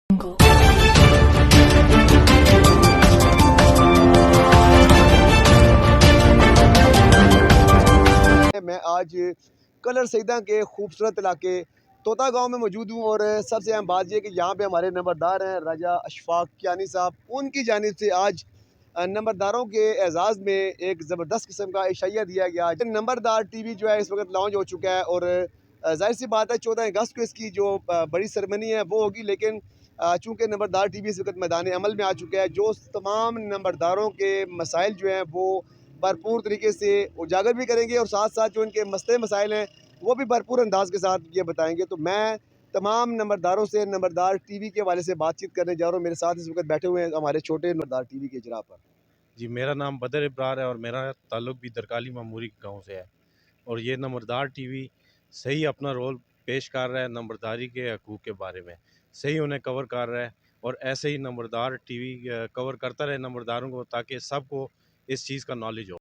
मैं आज कलर सईदा के खूबसूरत इलाके तोता गांव में मौजूद हूं और सबसे अहम बात यह कि यहाँ पे हमारे नंबरदार हैं राजा अशफाक कियानी साहब। उनकी जानिब से आज नंबरदारों के एजाज़ में एक ज़बरदस्त किस्म का इशाइया दिया गया। नंबरदार टीवी जो है इस वक्त लॉन्च हो चुका है और जाहिर सी बात है 14 अगस्त को इसकी जो बड़ी सरमनी है वो होगी, लेकिन चूँकि नंबरदार टीवी इस वक्त मैदान अमल में आ चुका है, जो तमाम नंबरदारों के मसाइल जो हैं वो भरपूर तरीके से उजागर भी करेंगे और साथ साथ जो इनके मसले मसाइल हैं वो भी भरपूर अंदाज के साथ ये बताएंगे। तो मैं तमाम नंबरदारों से नंबरदार टीवी के हवाले से बातचीत करने जा रहा हूँ। मेरे साथ इस वक्त बैठे हुए हैं हमारे छोटे नंबरदार टीवी के इजरा पर। जी, मेरा नाम बदर इब्रार है और मेरा ताल्लुक़ भी दरकाली मामूरी गांव से है। और ये नंबरदार टीवी सही अपना रोल पेश कर रहा है, नंबरदारी के हकूक़ के बारे में सही उन्हें कवर कर रहा है और ऐसे ही नंबरदार टीवी कवर करता रहे नंबरदारों को, ताकि सबको इस चीज़ का नॉलेज हो।